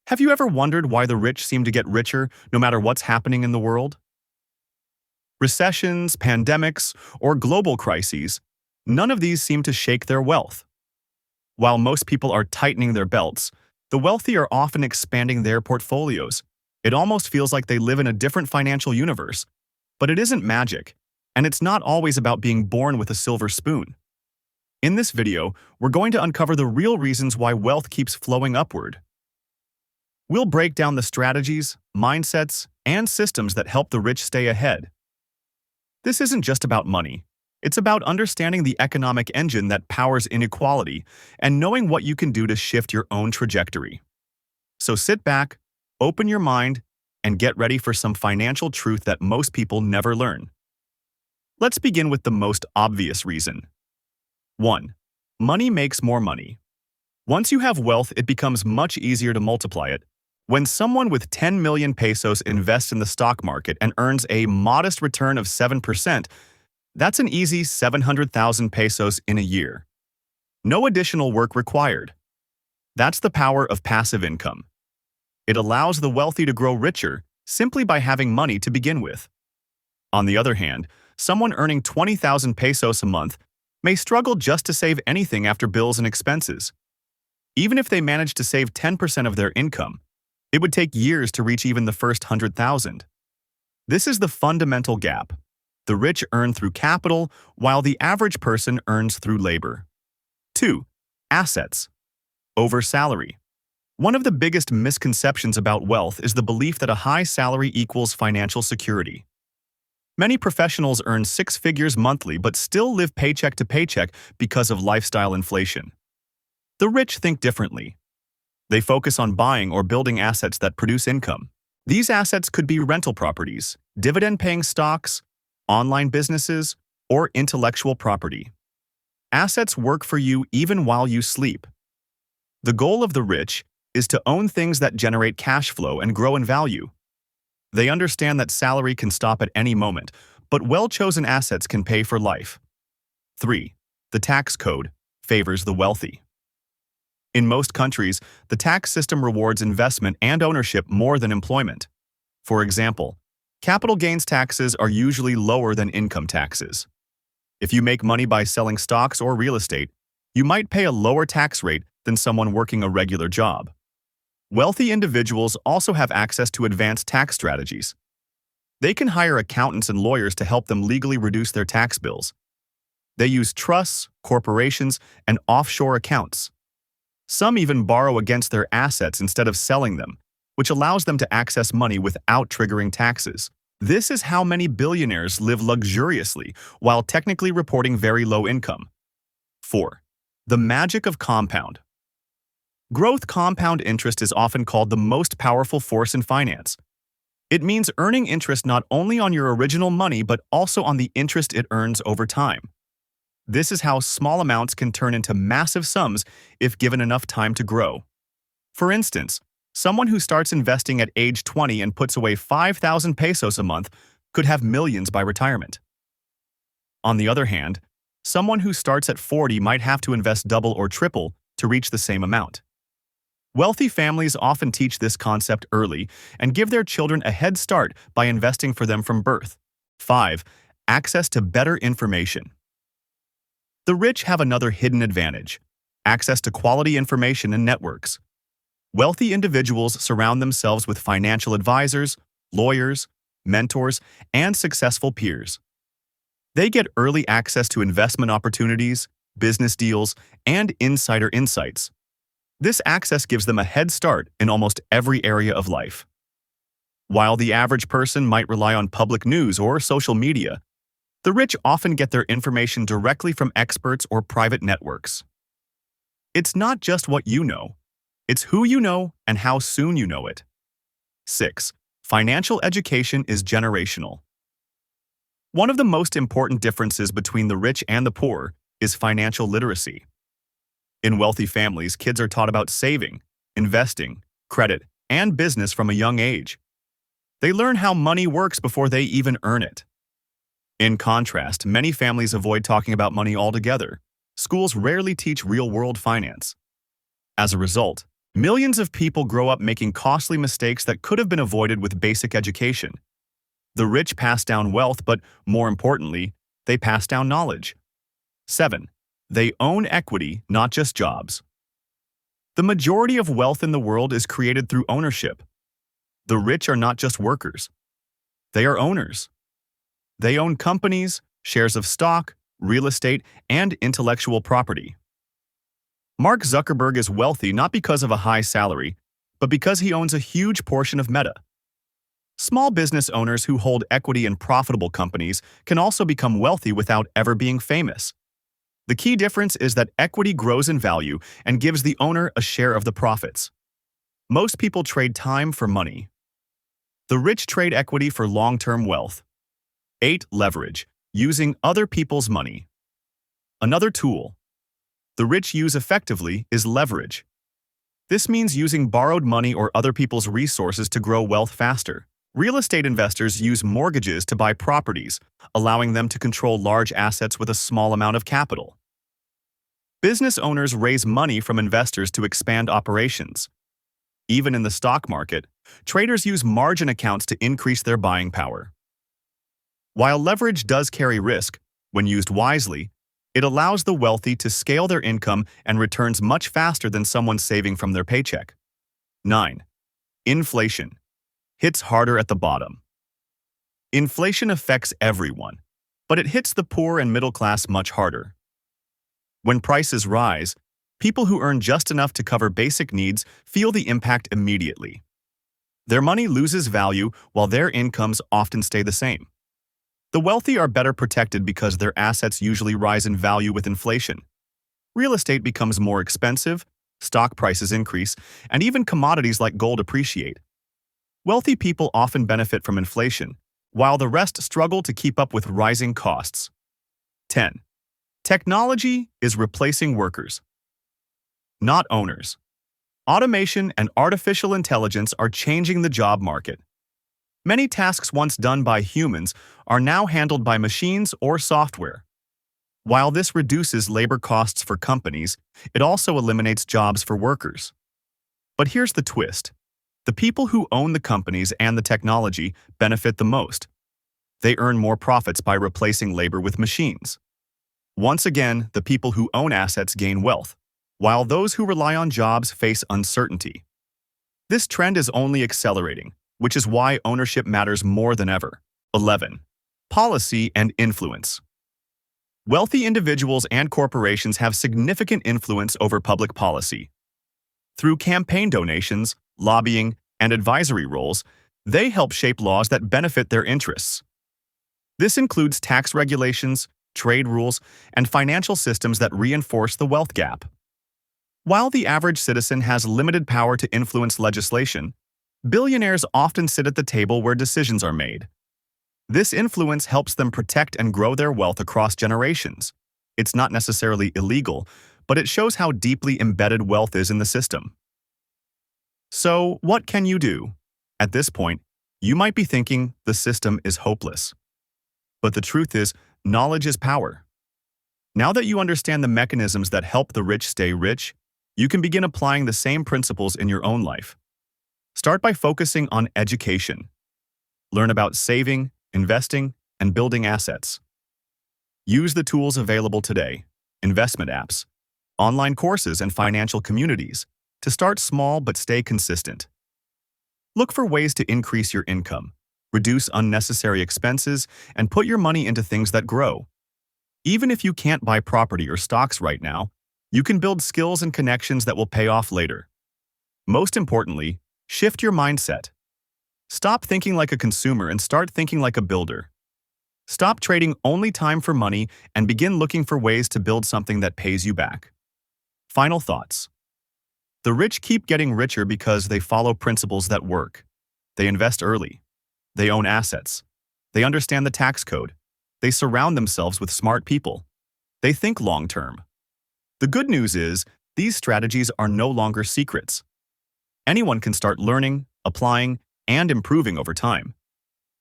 Have you ever wondered why the rich seem to get richer no matter what's happening in the world? Recessions, pandemics, or global crises, none of these seem to shake their wealth. While most people are tightening their belts, the wealthy are often expanding their portfolios. It almost feels like they live in a different financial universe. But it isn't magic, and it's not always about being born with a silver spoon. In this video, we're going to uncover the real reasons why wealth keeps flowing upward. We'll break down the strategies, mindsets, and systems that help the rich stay ahead. This isn't just about money. It's about understanding the economic engine that powers inequality and knowing what you can do to shift your own trajectory. So sit back, open your mind, and get ready for some financial truth that most people never learn. Let's begin with the most obvious reason. 1. Money makes more money. Once you have wealth, it becomes much easier to multiply it. When someone with 10 million pesos invests in the stock market and earns a modest return of 7%, that's an easy 700,000 pesos in a year. No additional work required. That's the power of passive income. It allows the wealthy to grow richer simply by having money to begin with. On the other hand, someone earning 20,000 pesos a month may struggle just to save anything after bills and expenses. Even if they manage to save 10% of their income, it would take years to reach even the first 100,000. This is the fundamental gap. The rich earn through capital, while the average person earns through labor. 2. Assets over salary. One of the biggest misconceptions about wealth is the belief that a high salary equals financial security. Many professionals earn six figures monthly but still live paycheck to paycheck because of lifestyle inflation. The rich think differently. They focus on buying or building assets that produce income. These assets could be rental properties, dividend-paying stocks, online businesses, or intellectual property. Assets work for you even while you sleep. The goal of the rich is to own things that generate cash flow and grow in value. They understand that salary can stop at any moment, but well-chosen assets can pay for life. 3. The tax code favors the wealthy. In most countries, the tax system rewards investment and ownership more than employment. For example, capital gains taxes are usually lower than income taxes. If you make money by selling stocks or real estate, you might pay a lower tax rate than someone working a regular job. Wealthy individuals also have access to advanced tax strategies. They can hire accountants and lawyers to help them legally reduce their tax bills. They use trusts, corporations, and offshore accounts. Some even borrow against their assets instead of selling them, which allows them to access money without triggering taxes. This is how many billionaires live luxuriously while technically reporting very low income. 4. The magic of compound. Growth compound interest is often called the most powerful force in finance. It means earning interest not only on your original money but also on the interest it earns over time. This is how small amounts can turn into massive sums if given enough time to grow. For instance, someone who starts investing at age 20 and puts away 5,000 pesos a month could have millions by retirement. On the other hand, someone who starts at 40 might have to invest double or triple to reach the same amount. Wealthy families often teach this concept early and give their children a head start by investing for them from birth. 5. Access to better information. The rich have another hidden advantage: access to quality information and networks. Wealthy individuals surround themselves with financial advisors, lawyers, mentors, and successful peers. They get early access to investment opportunities, business deals, and insider insights. This access gives them a head start in almost every area of life. While the average person might rely on public news or social media, the rich often get their information directly from experts or private networks. It's not just what you know, it's who you know and how soon you know it. 6. Financial education is generational. One of the most important differences between the rich and the poor is financial literacy. In wealthy families, kids are taught about saving, investing, credit, and business from a young age. They learn how money works before they even earn it. In contrast, many families avoid talking about money altogether. Schools rarely teach real-world finance. As a result, Millions of people grow up making costly mistakes that could have been avoided with basic education. The rich pass down wealth, but more importantly, they pass down knowledge. 7. They own equity, not just jobs. The majority of wealth in the world is created through ownership. The rich are not just workers. They are owners. They own companies, shares of stock, real estate, and intellectual property. Mark Zuckerberg is wealthy not because of a high salary, but because he owns a huge portion of Meta. Small business owners who hold equity in profitable companies can also become wealthy without ever being famous. The key difference is that equity grows in value and gives the owner a share of the profits. Most people trade time for money. The rich trade equity for long-term wealth. 8. Leverage, using other people's money. Another tool the rich use effectively is leverage. This means using borrowed money or other people's resources to grow wealth faster. Real estate investors use mortgages to buy properties, allowing them to control large assets with a small amount of capital. Business owners raise money from investors to expand operations. Even in the stock market, traders use margin accounts to increase their buying power. While leverage does carry risk, when used wisely, it allows the wealthy to scale their income and returns much faster than someone saving from their paycheck. 9. Inflation hits harder at the bottom. Inflation affects everyone, but it hits the poor and middle class much harder. When prices rise, people who earn just enough to cover basic needs feel the impact immediately. Their money loses value while their incomes often stay the same. The wealthy are better protected because their assets usually rise in value with inflation. Real estate becomes more expensive, stock prices increase, and even commodities like gold appreciate. Wealthy people often benefit from inflation, while the rest struggle to keep up with rising costs. 10. Technology is replacing workers, not owners. Automation and artificial intelligence are changing the job market. Many tasks once done by humans are now handled by machines or software. While this reduces labor costs for companies, it also eliminates jobs for workers. But here's the twist. The people who own the companies and the technology benefit the most. They earn more profits by replacing labor with machines. Once again, the people who own assets gain wealth, while those who rely on jobs face uncertainty. This trend is only accelerating, which is why ownership matters more than ever. 11. Policy and influence. Wealthy individuals and corporations have significant influence over public policy. Through campaign donations, lobbying, and advisory roles, they help shape laws that benefit their interests. This includes tax regulations, trade rules, and financial systems that reinforce the wealth gap. While the average citizen has limited power to influence legislation, billionaires often sit at the table where decisions are made. This influence helps them protect and grow their wealth across generations. It's not necessarily illegal, but it shows how deeply embedded wealth is in the system. So, what can you do? At this point, you might be thinking the system is hopeless. But the truth is, knowledge is power. Now that you understand the mechanisms that help the rich stay rich, you can begin applying the same principles in your own life. Start by focusing on education. Learn about saving, investing, and building assets. Use the tools available today, investment apps, online courses, and financial communities, to start small but stay consistent. Look for ways to increase your income, reduce unnecessary expenses, and put your money into things that grow. Even if you can't buy property or stocks right now, you can build skills and connections that will pay off later. Most importantly, shift your mindset. Stop thinking like a consumer and start thinking like a builder. Stop trading only time for money and begin looking for ways to build something that pays you back. Final thoughts. The rich keep getting richer because they follow principles that work. They invest early. They own assets. They understand the tax code. They surround themselves with smart people. They think long-term. The good news is, these strategies are no longer secrets. Anyone can start learning, applying, and improving over time.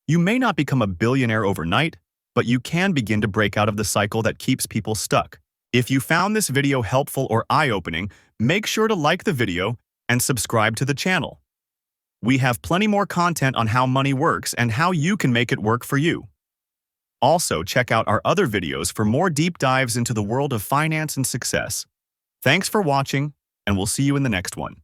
You may not become a billionaire overnight, but you can begin to break out of the cycle that keeps people stuck. If you found this video helpful or eye-opening, make sure to like the video, and subscribe to the channel. We have plenty more content on how money works and how you can make it work for you. Also, check out our other videos for more deep dives into the world of finance and success. Thanks for watching, and we'll see you in the next one.